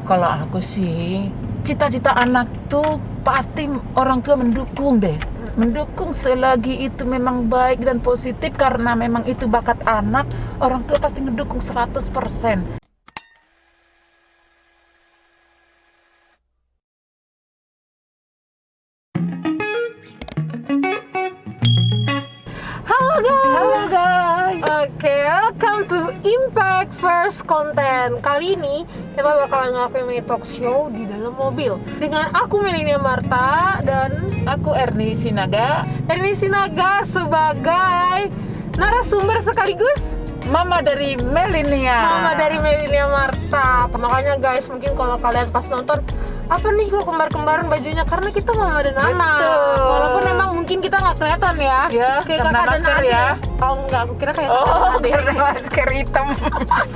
Kalau aku sih, cita-cita anak tuh pasti orang tua mendukung deh. Mendukung selagi itu memang baik dan positif karena memang itu bakat anak, orang tua pasti mendukung 100%. Halo guys. Halo guys. Oke, welcome to Impact First Content. Kali ini kita bakalan ngelakuin mini talk show di dalam mobil dengan aku Melina Marta dan Aku Erni Sinaga, Erni Sinaga sebagai narasumber sekaligus mama dari Melenia. mama dari Melina Marta. Makanya guys, mungkin kalau kalian pas nonton, apa nih kok kembar-kembaran bajunya, karena kita mama dan anak. Betul. Walaupun emang mungkin kita nggak kelihatan ya, Ya, kayak karena kakak dan masker adik. ya. Oh enggak, aku kira kayak Oh, kakak dan adik. karena masker hitam.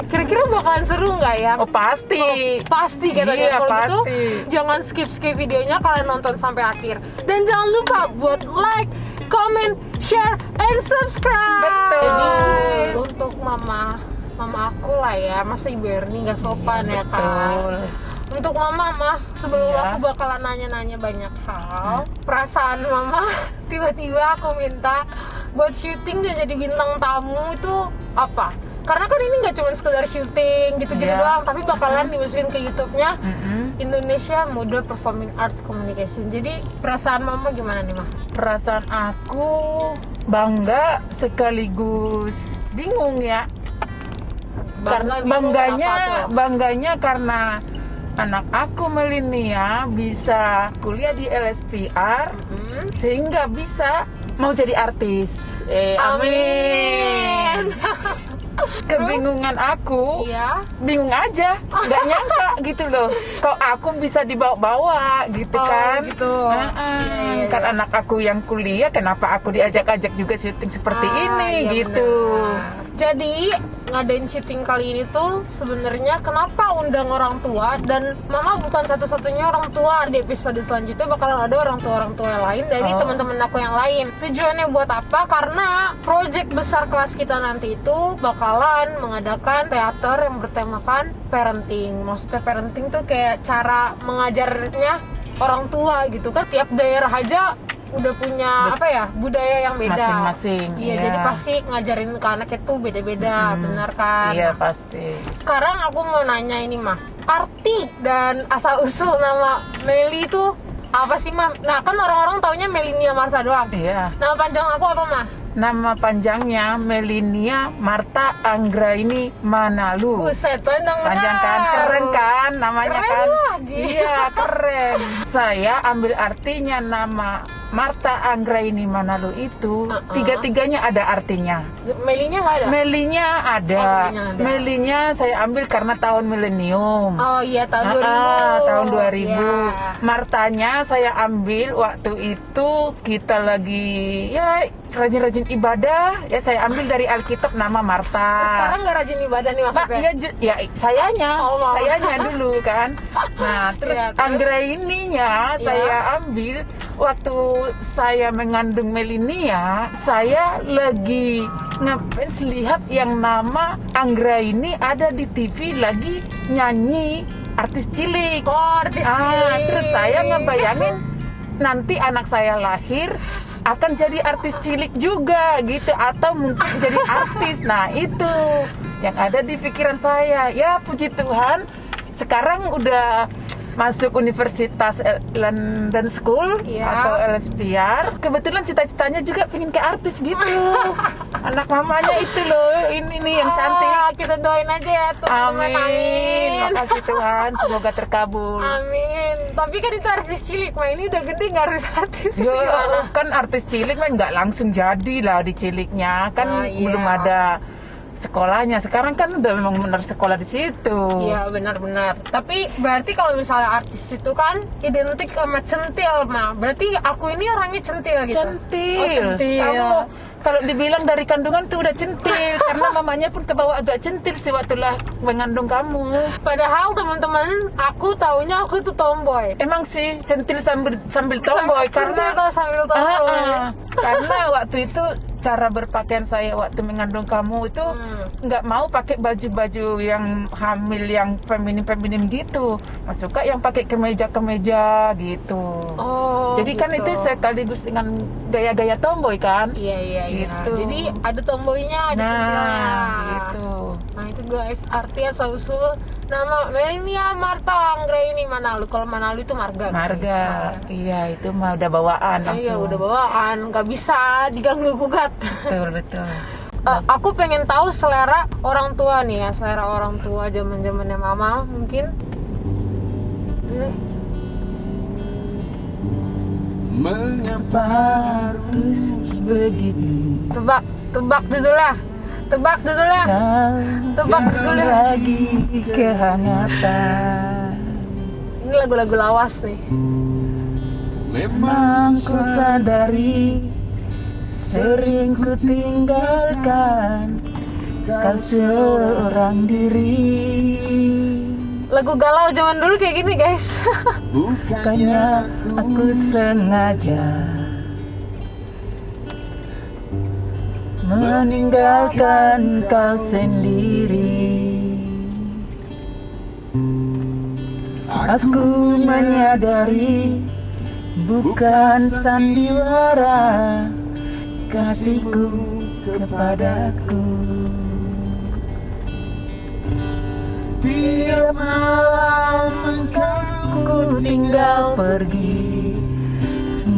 Kira-kira bakalan seru nggak ya? Oh, pasti. Pasti katanya. Iya, Kalau gitu pasti. jangan skip videonya, kalian nonton sampai akhir. Dan jangan lupa buat like, comment, share, and subscribe. Betul. Jadi untuk mama aku lah ya, masa Ibu Erni nggak sopan ya kan? Betul. Untuk mama sebelum Iya. aku bakalan nanya-nanya banyak hal, perasaan mama tiba-tiba aku minta buat syuting dan jadi bintang tamu itu apa? Karena kan ini nggak cuma sekedar syuting gitu-gitu Iya. doang, tapi bakalan dimasukin ke YouTube-nya Mm-mm. Indonesia Model Performing Arts Communication. Jadi perasaan mama gimana nih, Mah? Perasaan aku bangga sekaligus bingung ya. Bangga, bingung, kenapa tuh? Bangganya karena anak aku Melenia bisa kuliah di LSPR Hmm. sehingga bisa mau jadi artis. Amin. Kebingungan aku, Iya. bingung aja, nggak nyangka gitu loh. Kok aku bisa dibawa-bawa gitu Oh, kan? gitu. Heeh. Iya, Kan iya. anak aku yang kuliah, kenapa aku diajak-ajak juga syuting seperti ini Iya, gitu? benar. Jadi ngadain syuting kali ini tuh sebenarnya kenapa undang orang tua, dan mama bukan satu-satunya orang tua. Di episode selanjutnya bakalan ada orang tua yang lain dari Oh. teman-teman aku yang lain. Tujuannya buat apa? Karena project besar kelas kita nanti itu bakalan mengadakan teater yang bertemakan parenting. Maksudnya parenting tuh kayak cara mengajarnya orang tua gitu kan. Tiap daerah aja udah punya apa ya, budaya yang beda Masing-masing, iya, iya. jadi pasti ngajarin ke anak itu beda-beda. Mm-mm. Benar kan? Iya Nah, pasti. sekarang aku mau nanya ini, Mah, arti dan asal usul nama Meli itu apa sih, Mah? Nah, kan orang-orang taunya Melina Marta doang. Iya. Nama panjang aku apa, Mah? Nama panjangnya Melenia Marta Anggraini Manalu. Buset, panjang Panjang benar. kan, keren kan namanya Keren kan? lagi. Iya, keren. Saya ambil artinya nama Marta Anggraini Manalu itu tiga-tiganya ada artinya. Melinya nggak ada? Melinya ada. Oh, Melinya ada. Melinya saya ambil karena tahun milenium. Oh iya, tahun 2000. Tahun 2000. Iya. Martanya saya ambil waktu itu kita lagi ya rajin-rajin ibadah, ya saya ambil dari Alkitab nama Marta. Sekarang nggak rajin ibadah nih maksudnya? Ya sayanya, Oh, Mama. sayanya dulu kan. Nah, terus Iya, terus? Anggraininya Iya. saya ambil waktu saya mengandung Melenia, saya lagi ngefans lihat yang nama Anggraini ada di TV lagi nyanyi artis cilik. Oh, artis cilik. Terus saya ngebayangin nanti anak saya lahir akan jadi artis cilik juga gitu, atau mungkin jadi artis. Nah, itu yang ada di pikiran saya. Ya puji Tuhan sekarang udah masuk Universitas London School Iya. atau LSPR. Kebetulan cita-citanya juga pengen ke artis gitu. Anak mamanya itu loh, ini nih yang cantik. Kita doain aja ya tuh. Amin. Makasih Tuhan, semoga terkabul. Amin. Tapi kan itu artis cilik, Mah, ini udah gede nggak harus artis. Ya, Gimana? kan artis cilik kan nggak langsung jadi lah di ciliknya, kan Oh, iya. belum ada sekolahnya. Sekarang kan udah memang benar sekolah di situ. Iya, benar-benar. Tapi berarti kalau misalnya artis itu kan identik sama centil, Mah. Berarti aku ini orangnya centil gitu. Centil. Oh, centil. Kamu kalau dibilang dari kandungan tuh udah centil, karena mamanya pun kebawa agak centil sih waktu lah mengandung kamu. Padahal teman-teman, aku taunya aku itu tomboy. Emang sih centil sambil tomboy Centil karena kalau sambil tomboy. karena waktu itu cara berpakaian saya waktu mengandung kamu itu nggak mau pakai baju-baju yang hamil yang feminim gitu. Mas suka yang pakai kemeja gitu. Oh, Jadi kan gitu. itu sekaligus dengan gaya-gaya tomboy kan. Iya. Gitu. Jadi ada tomboynya, ada centilnya. Gitu. Nah itu guys, artinya sausul nama Melania Marta Anggraini Manalu. Kalau Manalu itu marga. Marga, guys. iya itu mah udah bawaan langsung. Iya udah bawaan, nggak bisa diganggu gugat. Betul. Aku pengen tahu selera orang tua nih ya, selera orang tua zaman-zamannya mama mungkin. Mengapa Harus begini. Tebak judulnya. Tebak judulnya. Tebak judulnya. Lagi kehangatan. Ini lagu-lagu lawas nih. Memang ku sadari sering ku tinggalkan kau seorang diri. Lagu galau zaman dulu kayak gini guys. Bukannya aku sengaja meninggalkan kau sendiri. Aku menyadari bukan sandiwara kasihku kepadaku. Tiap malam engkau tinggal pergi.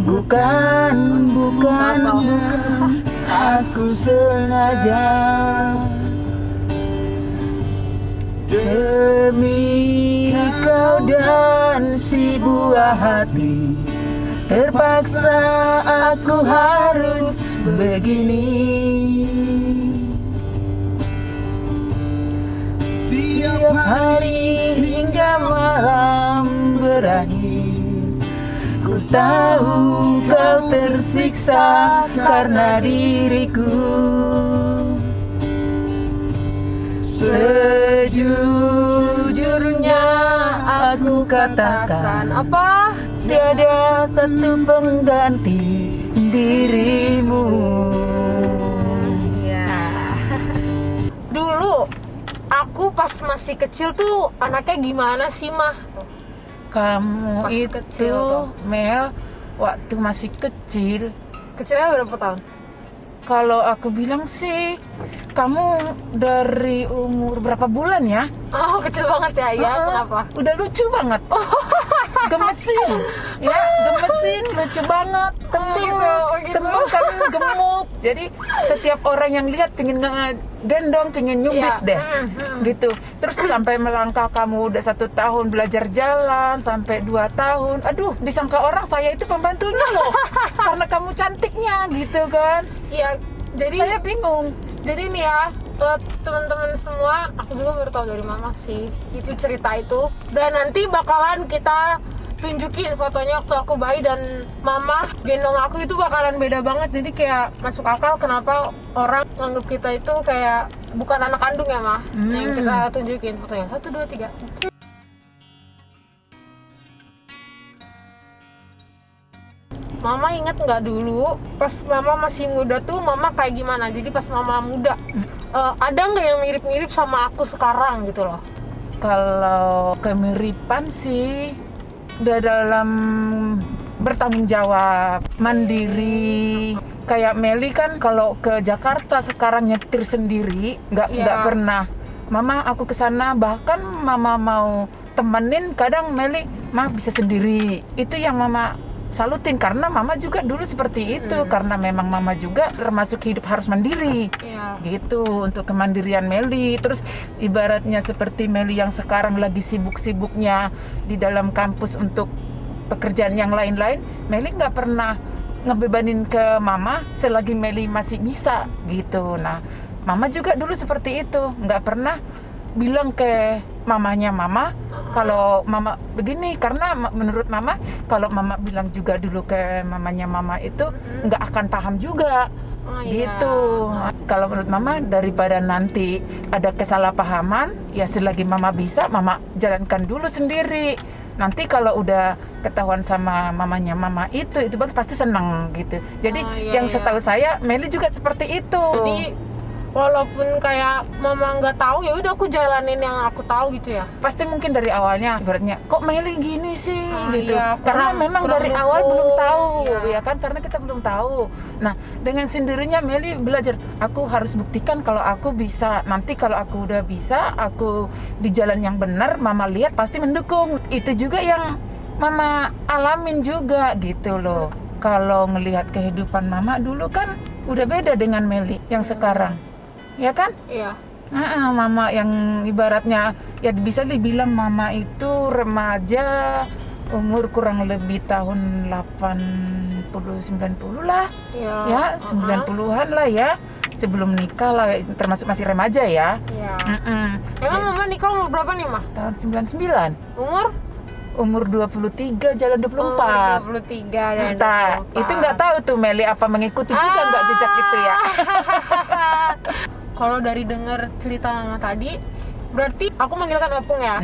Bukannya aku sengaja. Demi kau dan si buah hati, terpaksa aku harus begini. Tiap hari hingga malam berakhir, ku tahu kau tersiksa karena diriku. Sejujurnya aku katakan, Apa? tiada satu pengganti dirimu. Iya. Dulu aku pas masih kecil tuh anaknya gimana sih mah? Kamu Pas itu kecil tuh. Mel, waktu masih kecil, Kecilnya berapa tahun? kalau aku bilang sih kamu dari umur berapa bulan ya? Oh kecil banget ya, ya kenapa? Udah lucu banget. Gemesin, ya gemesin, lucu banget, tembem, gitu. tembem kan gemuk. Jadi setiap orang yang lihat pengen gendong, pengen nyubit Iya. deh, gitu. Terus sampai melangkah kamu udah 1 tahun belajar jalan, sampai 2 tahun. Aduh, disangka orang saya itu pembantunya loh, karena kamu cantiknya, gitu kan. Iya, jadi Saya bingung. Jadi nih ya, buat teman-teman semua, aku juga baru tahu dari mama sih itu cerita itu. Dan nanti bakalan kita tunjukin fotonya waktu aku bayi dan mama gendong aku itu bakalan beda banget. Jadi kayak masuk akal kenapa orang nganggap kita itu kayak bukan anak kandung ya mah. Nah, yang kita tunjukin fotonya 1, 2, 3. Mama ingat nggak dulu pas mama masih muda tuh mama kayak gimana? Jadi pas mama muda ada nggak yang mirip-mirip sama aku sekarang gitu loh? Kalau kemiripan sih udah dalam bertanggung jawab, mandiri. Kayak Meli kan kalau ke Jakarta sekarang nyetir sendiri, nggak pernah. Mama aku ke sana, bahkan mama mau temenin, kadang Meli, "Ma bisa sendiri." Itu yang mama salutin, karena mama juga dulu seperti itu, karena memang mama juga termasuk hidup harus mandiri. Iya. Gitu untuk kemandirian Meli. Terus ibaratnya seperti Meli yang sekarang lagi sibuk-sibuknya di dalam kampus untuk pekerjaan yang lain-lain, Meli nggak pernah ngebebanin ke mama selagi Meli masih bisa gitu. Nah, mama juga dulu seperti itu, nggak pernah bilang ke mamanya mama kalau mama begini, karena menurut mama kalau mama bilang juga dulu ke mamanya mama itu nggak akan paham juga. Oh, iya. Gitu. Kalau menurut mama daripada nanti ada kesalahpahaman, ya selagi mama bisa, mama jalankan dulu sendiri. nanti kalau udah ketahuan sama mamanya mama itu bagus pasti seneng gitu. Jadi yang setahu saya Meli juga seperti itu. Jadi walaupun kayak mama nggak tahu, ya udah aku jalanin yang aku tahu gitu ya. Pasti mungkin dari awalnya ibaratnya kok Meli gini sih gitu. Iya, Karena memang dari awal belum tahu iya. ya kan, karena kita belum tahu. Nah, dengan sendirinya Meli belajar, aku harus buktikan kalau aku bisa. Nanti kalau aku udah bisa, aku di jalan yang benar, mama lihat pasti mendukung. Itu juga yang mama alamin juga gitu loh. Kalau ngelihat kehidupan mama dulu kan udah beda dengan Meli yang sekarang. Ya kan? Iya. Mama yang ibaratnya ya bisa dibilang mama itu remaja, umur kurang lebih tahun 80-90 lah. Iya. Ya, 90-an lah ya. Sebelum nikah lah, termasuk masih remaja ya. Iya. Emang mama nikah umur berapa nih, Mah? Tahun 99. Umur 23 jalan 24. 23 dan Entah, 24. itu nggak tahu tuh Meli apa mengikuti juga nggak jejak itu ya. Kalau dari dengar cerita mama tadi, berarti aku manggilkan Opung ya.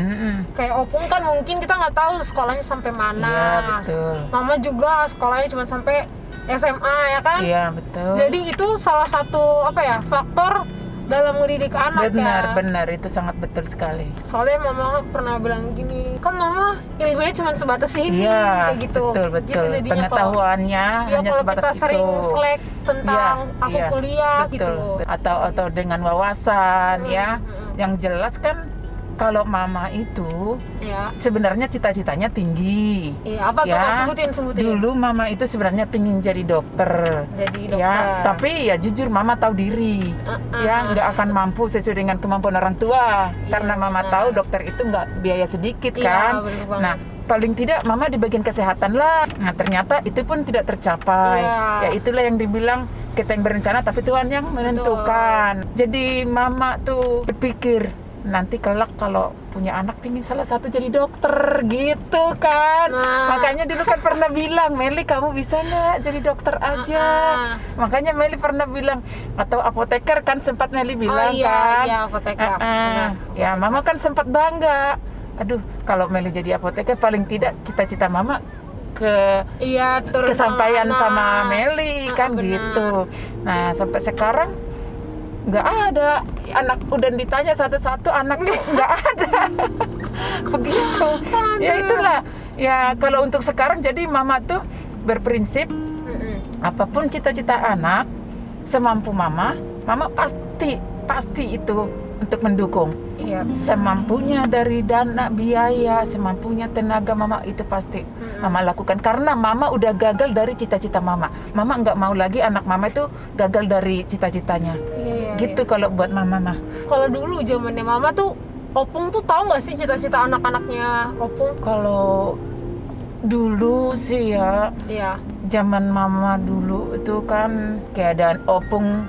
Kayak Opung kan mungkin kita nggak tahu sekolahnya sampai mana. Iya, betul. Mama juga sekolahnya cuma sampai SMA ya kan? Iya, betul. Jadi itu salah satu faktor dalam mendidik anak Benar, itu sangat betul sekali. Soalnya mama pernah bilang gini, kan mama ilmunya cuma sebatas ini, Iya, kayak gitu. betul. Gitu, Pengetahuannya hanya kalau sebatas kita itu. sering selek tentang aku Iya, kuliah betul. gitu. Atau dengan wawasan ya. Yang jelas kan kalau mama itu Ya. sebenarnya cita-citanya tinggi. Iya, apa tuh? Ya, Kak? Sebutin. Dulu mama itu sebenarnya pengen jadi dokter. Jadi dokter. Ya, tapi ya jujur mama tahu diri. Ya, nggak akan mampu sesuai dengan kemampuan orang tua. Iya, Karena mama benar. tahu dokter itu nggak biaya sedikit Iya, kan. bener banget. Nah, paling tidak mama di bagian kesehatan lah. Nah, ternyata itu pun tidak tercapai. Iya. Ya, itulah yang dibilang kita yang berencana tapi Tuhan yang menentukan. Jadi mama tuh berpikir, nanti kelak kalau punya anak pingin salah satu jadi dokter gitu kan. Makanya dulu kan pernah bilang, Meli kamu bisa nggak jadi dokter aja. Makanya Meli pernah bilang, atau apoteker kan sempat Meli bilang kan. Iya, apoteker. Benar. Ya mama kan sempat bangga. Aduh, kalau Meli jadi apoteker paling tidak cita-cita mama turun kesampaian sama anak. Meli kan Benar. gitu. Nah, sampai sekarang nggak ada anak, udah ditanya satu-satu anak tuh nggak ada. Begitu. Ya itulah ya, kalau untuk sekarang jadi mama tuh berprinsip apapun cita-cita anak semampu mama pasti itu untuk mendukung. Iya. Semampunya dari dana, biaya, semampunya tenaga mama itu pasti mama lakukan. Karena mama udah gagal dari cita-cita mama. Mama nggak mau lagi anak mama itu gagal dari cita-citanya. Iya, Gitu kalau buat mama mah. Kalau dulu zamannya mama tuh, Opung tuh tahu nggak sih cita-cita anak-anaknya Opung? Kalau dulu sih ya, Iya. zaman mama dulu itu kan keadaan Opung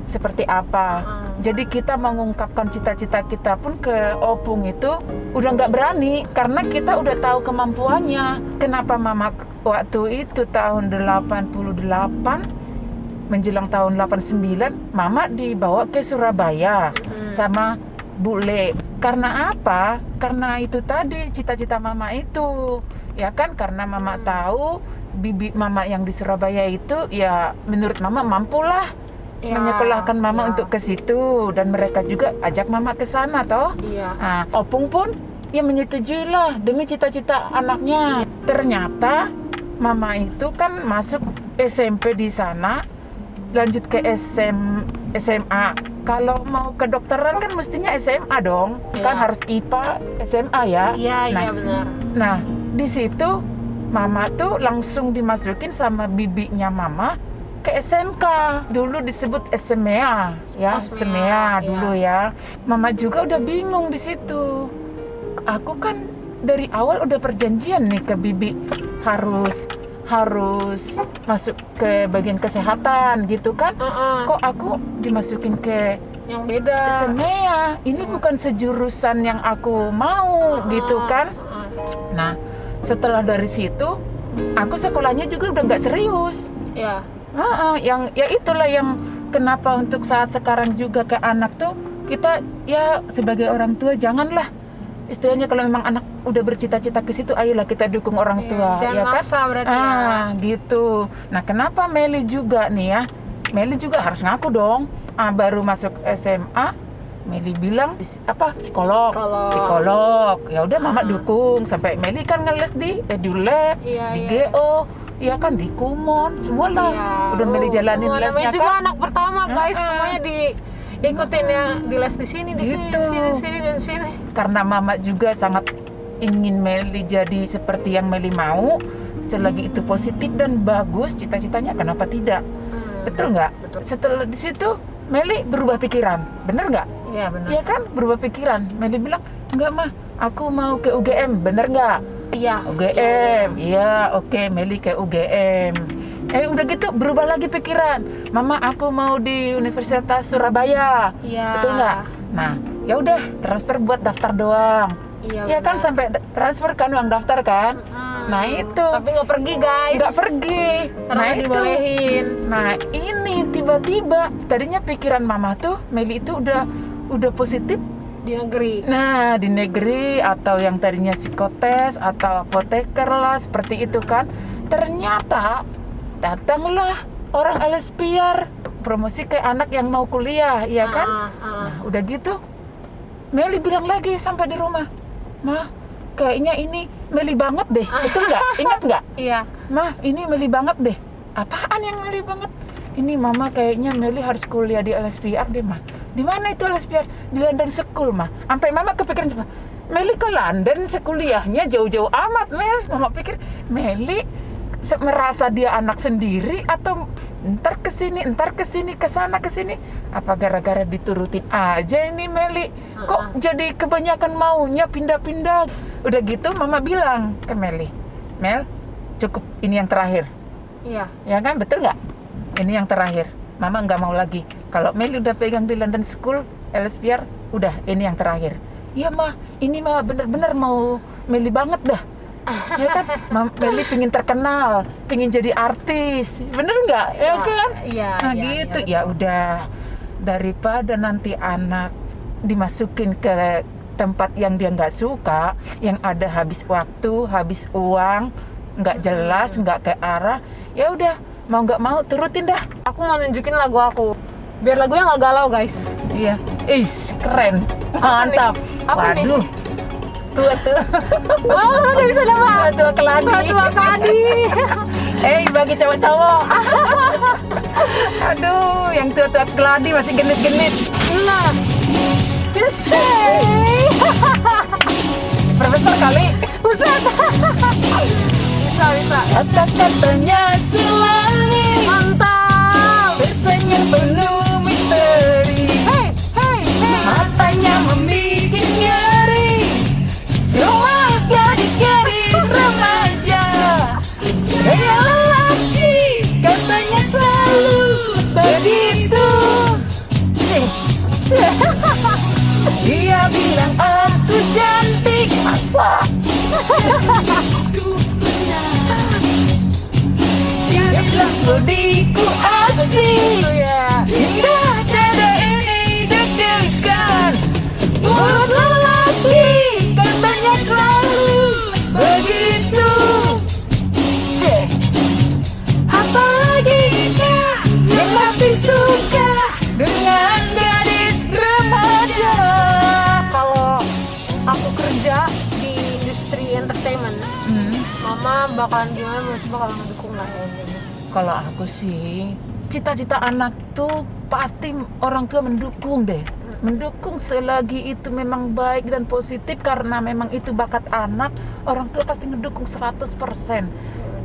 seperti apa. Jadi kita mengungkapkan cita-cita kita pun ke Opung itu udah nggak berani karena kita udah tahu kemampuannya. Kenapa mama waktu itu tahun 88 menjelang tahun 89 mama dibawa ke Surabaya sama Bule. Karena apa? Karena itu tadi cita-cita mama itu. Ya kan, karena mama tahu bibi mama yang di Surabaya itu ya menurut mama mampulah menyekolahkan mama untuk ke situ, dan mereka juga ajak mama ke sana toh. Iya. Nah, Opung pun ya menyetujui lah demi cita-cita anaknya. Ternyata mama itu kan masuk SMP di sana, lanjut ke SMA. Kalau mau kedokteran kan mestinya SMA dong. Iya. Kan harus IPA SMA ya. Iya, iya benar. Nah, di situ mama tuh langsung dimasukin sama bibinya mama ke SMK. Dulu disebut SMEA ya, SMEA dulu ya. Mama juga udah bingung di situ. Aku kan dari awal udah perjanjian nih ke bibi harus masuk ke bagian kesehatan gitu kan. Kok aku dimasukin ke yang beda? SMEA. Ini bukan sejurusan yang aku mau gitu kan. Nah, setelah dari situ aku sekolahnya juga udah nggak serius. Iya. Yang ya itulah yang kenapa untuk saat sekarang juga ke anak tuh kita ya sebagai orang tua janganlah istilahnya kalau memang anak udah bercita-cita ke situ, ayolah kita dukung orang tua, Jangan ya kan? maksa berarti ya. Gitu. Nah, kenapa Meli juga nih ya? Meli juga harus ngaku dong. Baru masuk SMA, Meli bilang psikolog. Psikolog. Ya udah Mama dukung sampai Meli kan ngeles di EduLab, Iya, di iya. GO, ya kan di Kumon, semua lah. Iya. Udah Meli jalanin Semua, lesnya namanya juga kan. anak pertama guys, Heeh. semuanya diikutin ya, di les di sini, di sini, Gitu. di sini, di sini, dan sini. Karena Mama juga sangat ingin Meli jadi seperti yang Meli mau, selagi itu positif dan bagus cita-citanya, kenapa tidak? Betul nggak? Betul. Setelah di situ Meli berubah pikiran, bener nggak? Iya benar. Iya kan, berubah pikiran. Meli bilang, enggak mah, aku mau ke UGM, bener nggak? Iya. UGM, iya oke, Meli ke UGM. Udah gitu berubah lagi pikiran, Mama aku mau di Universitas Surabaya, Iya. betul nggak? Nah, ya udah transfer buat daftar doang. Iya. Ya kan sampai transfer kan uang daftar kan? Nah itu. Tapi nggak pergi guys. Nggak pergi. Karena Nah itu. dibolehin. Nah ini tiba-tiba tadinya pikiran Mama tuh Meli itu udah positif. Di negeri. Nah di negeri atau yang tadinya psikotes atau apoteker lah seperti itu kan. Ternyata datanglah orang LSPR promosi ke anak yang mau kuliah, ya kan? Nah udah gitu Meli bilang lagi sampai di rumah, "Mah, kayaknya ini Meli banget deh." Betul nggak? Ingat nggak? Iya. "Mah, ini Meli banget deh." Apaan yang Meli banget? "Ini Mama kayaknya Meli harus kuliah di LSPR deh, Mah." "Di mana itu LSPR?" "Di London School, Mah." Sampai Mama kepikiran coba, Meli ke London sekuliahnya jauh-jauh amat, Mel. Mama pikir, Meli merasa dia anak sendiri atau ntar kesini, kesana kesini. Apa gara-gara diturutin aja ini Meli? Kok jadi kebanyakan maunya pindah-pindah? Udah gitu Mama bilang ke Meli, Mel, cukup ini yang terakhir. Iya. Ya kan, betul nggak? Ini yang terakhir. Mama nggak mau lagi. Kalau Meli udah pegang di London School, LSPR, udah ini yang terakhir. Iya mah, ini mah bener-bener mau Meli banget dah. Ya kan, Meli pingin terkenal, pingin jadi artis, bener nggak? Ya kan? Iya. Nah iya, gitu, iya. ya udah, daripada nanti anak dimasukin ke tempat yang dia nggak suka, yang ada habis waktu, habis uang, nggak jelas, nggak ke arah, ya udah, mau nggak mau turutin dah. Aku mau nunjukin lagu aku. Biar lagunya nggak galau guys. Iya, keren, mantap. Apa nih? Waduh, tua. Oh, nggak bisa dapat. Tua keladi. Tua keladi. Bagi cowok-cowok. Aduh, yang tua-tua keladi masih genit-genit. Nah. Profesor kali. Buset. Bisa. Kata-katanya selalu Mantap. tersenyum penuh misteri. Hey. Matanya membuat nyeri. Semua gadis-gadis remaja. Dia lelaki, katanya selalu begitu. Dia bilang aku cantik. Masa? Dia bilang bodiku asik. Indah dada ini deg-degan. Mulut lelaki, katanya selalu begitu. Apalagi kita yang masih suka dengan gadis remaja. Kalau aku kerja di industri entertainment, Mama bakalan gimana? Menurut bakalan ngedukung lah kayaknya. Kalau aku sih, cita-cita anak tuh pasti orang tua mendukung deh. Mendukung selagi itu memang baik dan positif, karena memang itu bakat anak, orang tua pasti ngedukung 100%.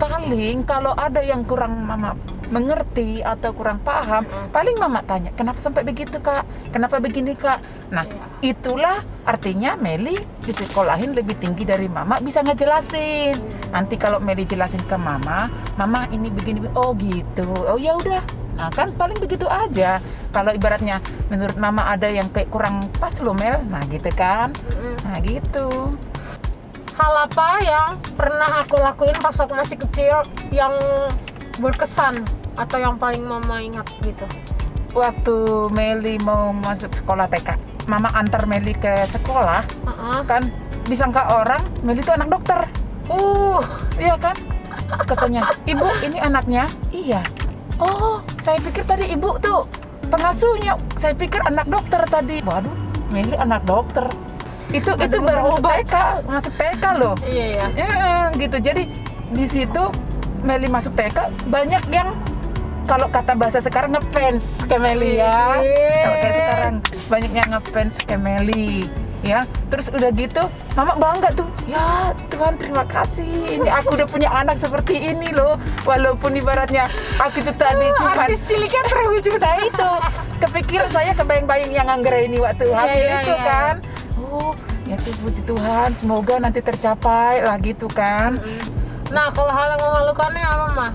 Paling kalau ada yang kurang Mama mengerti atau kurang paham, paling Mama tanya, kenapa sampai begitu Kak? Kenapa begini Kak? Nah, itulah artinya Meli disekolahin lebih tinggi dari Mama, bisa ngejelasin. Nanti kalau Meli jelasin ke Mama, Mama ini begini, oh gitu, oh ya udah. Nah kan paling begitu aja. Kalau ibaratnya menurut Mama ada yang kayak kurang pas loh Mel, nah gitu kan. Nah gitu. Hal apa yang pernah aku lakuin pas aku masih kecil yang berkesan atau yang paling Mama ingat gitu? Waktu Meli mau masuk sekolah TK, Mama antar Meli ke sekolah, kan disangka orang Meli itu anak dokter. Iya kan? Katanya, ibu ini anaknya? Iya. Oh, saya pikir tadi ibu tuh pengasuhnya. Saya pikir anak dokter tadi. Waduh, Meli anak dokter. Itu baru masuk TK loh. Iya. Gitu. Jadi di situ Meli masuk TK, banyak yang kalau kata bahasa sekarang ngefans ke Meli ya. Kalau kayak sekarang banyak yang ngefans ke Meli ya. Terus udah gitu mama bangga tuh, ya Tuhan terima kasih, ini aku udah punya anak seperti ini loh. Walaupun ibaratnya aku itu tadi cuma Artis ciliknya terwujud. nah itu kepikiran saya, kebayang-bayang yang anggreni waktu hamil itu kan. Oh ya tuh, puji Tuhan, semoga nanti tercapai lah gitu kan. Nah, kalau hal yang memalukannya apa, Mah?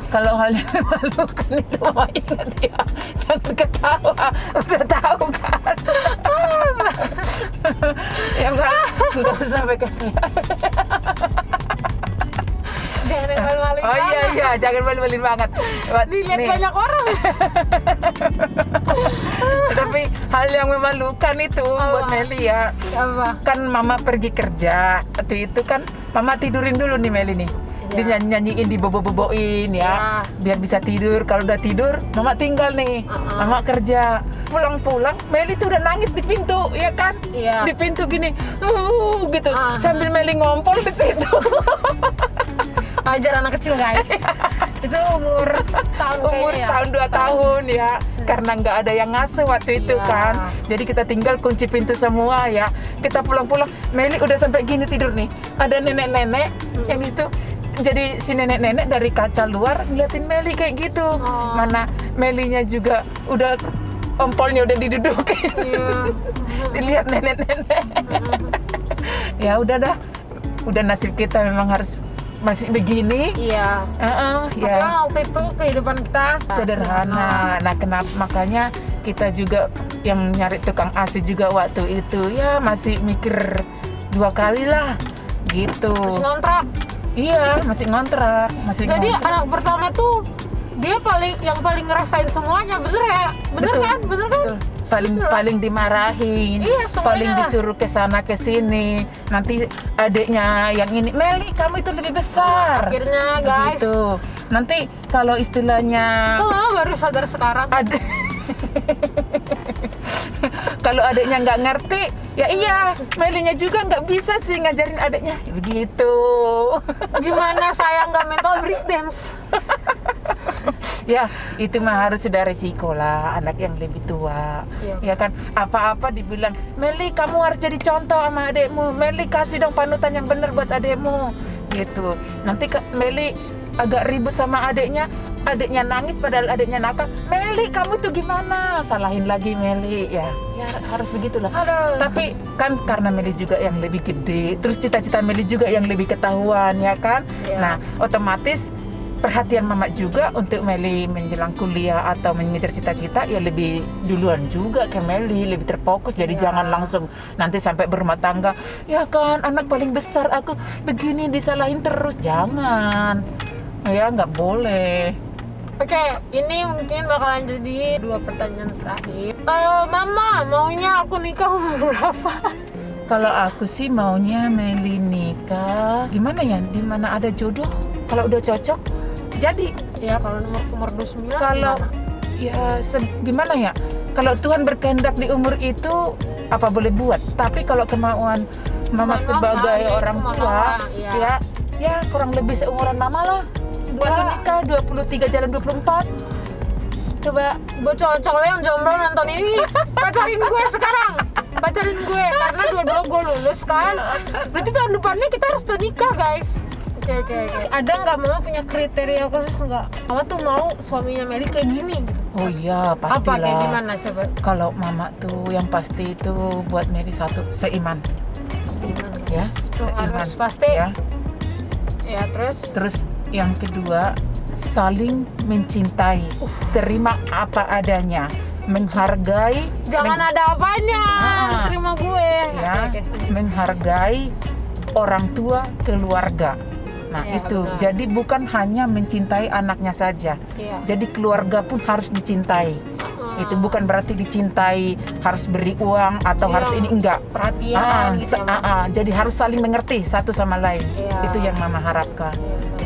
Kalau hal yang memalukan itu mama ingat ya, jangan ketawa, udah tahu kan. Ya nggak usah pakai. Jangan yang malu-maluin Oh banget. iya, jangan malu-maluin banget. Dilihat Nih, banyak orang. tapi hal yang memalukan itu buat Meli ya, Apa? kan mama pergi kerja. Waktu itu kan mama tidurin dulu nih Meli nih. Iya. Dinyanyiin, dibobo-boboin ya, biar bisa tidur. Kalau udah tidur, mama tinggal nih. Mama kerja. Pulang-pulang, Meli tuh udah nangis di pintu, ya kan? Iya. Di pintu gini, gitu. Sambil Meli ngompol di situ. Ajar anak kecil, guys. Itu umur tahun Umur kayaknya ya. tahun 2 tahun ya, karena nggak ada yang ngasuh waktu itu Iya. kan. Jadi kita tinggal kunci pintu semua ya. Kita pulang-pulang, Meli udah sampai gini tidur nih. Ada nenek-nenek yang itu. Jadi si nenek-nenek dari kaca luar ngeliatin Meli kayak gitu. Mana Melinya juga udah ompolnya udah didudukin. Iya. Dilihat nenek-nenek. Ya udah dah. Udah nasib kita memang harus masih begini. Iya. Ya. Karena waktu itu kehidupan kita Sederhana. Nah, kenapa makanya kita juga yang nyari tukang asuh juga waktu itu ya masih mikir 2 kali lah gitu. Terus ngontrak. Iya, masih ngontrak, masih Jadi ngontrak. anak pertama tuh dia yang paling ngerasain semuanya, bener ya? Bener Betul, kan? Bener kan? betul. Paling dimarahin, Iya, semuanya. paling disuruh ke sana ke sini. Nanti adiknya yang ini, Meli kamu itu lebih besar. Akhirnya guys, Gitu. Nanti kalau istilahnya kok Mama baru sadar sekarang? ada kalau adiknya nggak ngerti, ya iya, Melinya juga nggak bisa sih ngajarin adiknya begitu. Gimana saya nggak mental breakdance? Ya itu mah harus sudah resiko lah, anak yang lebih tua. Iya. Ya kan, apa-apa dibilang, Meli kamu harus jadi contoh sama adikmu, Meli kasih dong panutan yang bener buat adikmu gitu. Nanti Meli agak ribut sama adiknya nangis padahal adiknya nakal, Meli kamu tuh gimana, salahin lagi Meli. Ya harus begitulah. Aduh. Tapi kan karena Meli juga yang lebih gede, terus cita-cita Meli juga yang lebih ketahuan ya kan. Iya. Nah otomatis perhatian mama juga untuk Meli menjelang kuliah atau mengejar cita-cita ya lebih duluan juga ke Meli, lebih terfokus. Jadi Iya. jangan langsung nanti sampai berumah tangga, ya kan anak paling besar aku begini disalahin terus, jangan. Ya nggak boleh. Oke, ini mungkin bakalan jadi 2 pertanyaan terakhir. Mama, maunya aku nikah umur berapa? Kalau aku sih maunya Meli nikah, gimana ya, di mana ada jodoh, kalau udah cocok jadi. Ya, kalau umur 29 Kalau gimana? ya gimana ya, kalau Tuhan berkehendak di umur itu apa boleh buat. Tapi kalau kemauan mama Kemauan sebagai mama, orang itu tua mama, iya. ya kurang lebih seumuran mama lah. Waktu Wah. nikah 23 jalan 24. Coba Buat cowok-cowok yang jomblo nonton ini, pacarin gue sekarang. Pacarin gue, karena dua-dua gue lulus kan. Berarti tahun depannya kita harus udah nikah, guys. Oke. Ada nggak Mama punya kriteria khusus nggak? Mama tuh mau suaminya Meli kayak gini. oh iya Apa kayak pastilah. gimana coba? Kalau mama tuh yang pasti itu buat Meli satu, seiman Gimana? ya, Tuh seiman harus pasti. ya. Ya terus. Terus yang kedua, saling mencintai, terima apa adanya, menghargai, Jangan ada apanya, terima gue. ya, Oke. menghargai orang tua, keluarga. Nah Ya, itu, benar. jadi bukan hanya mencintai anaknya saja, Iya. jadi keluarga pun harus dicintai. Itu bukan berarti dicintai harus beri uang atau Iya. harus ini, enggak. Perhatian gitu. Jadi harus saling mengerti satu sama lain. Iya. Itu yang mama harapkan.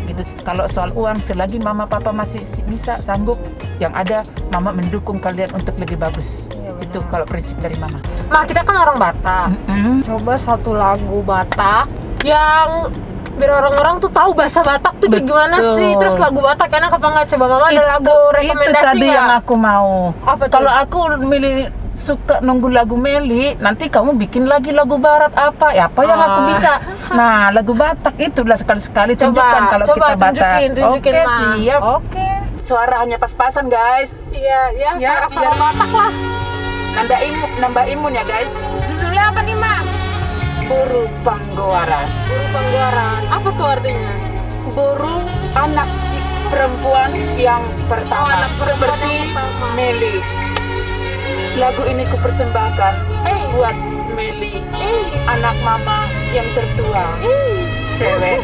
Gitu. Kalau soal uang, selagi mama papa masih bisa sanggup, yang ada mama mendukung kalian untuk lebih bagus. Iya, benar. Itu kalau prinsip dari mama. Ma, kita kan orang Batak. Coba satu lagu Batak yang biar orang-orang tuh tahu bahasa Batak tuh kayak gimana Betul. sih. Terus lagu Batak enak apa nggak? Coba mama ada lagu rekomendasi itu tadi nggak? yang aku mau. Apa tuh? Kalau aku milih suka nunggu lagu Meli, nanti kamu bikin lagi lagu barat apa? Ya apa yang aku bisa. Nah, lagu Batak itulah sekali-sekali tunjukkan kalau coba kita Batak. tunjukin Oke, Ma. siap. Oke. Suara hanya pas-pasan, guys. Iya, ya, Ya, suara-suara biar- Batak lah. Nambah imun ya, guys. Judulnya apa nih, Ma? Buru Panggowaran. Buru Panggowaran. Apa tuh artinya? Buru anak perempuan yang pertama. Anak perempuan Seperti yang pertama. Meli. Lagu ini kupersembahkan buat Meli, anak mama yang tertua, cewek.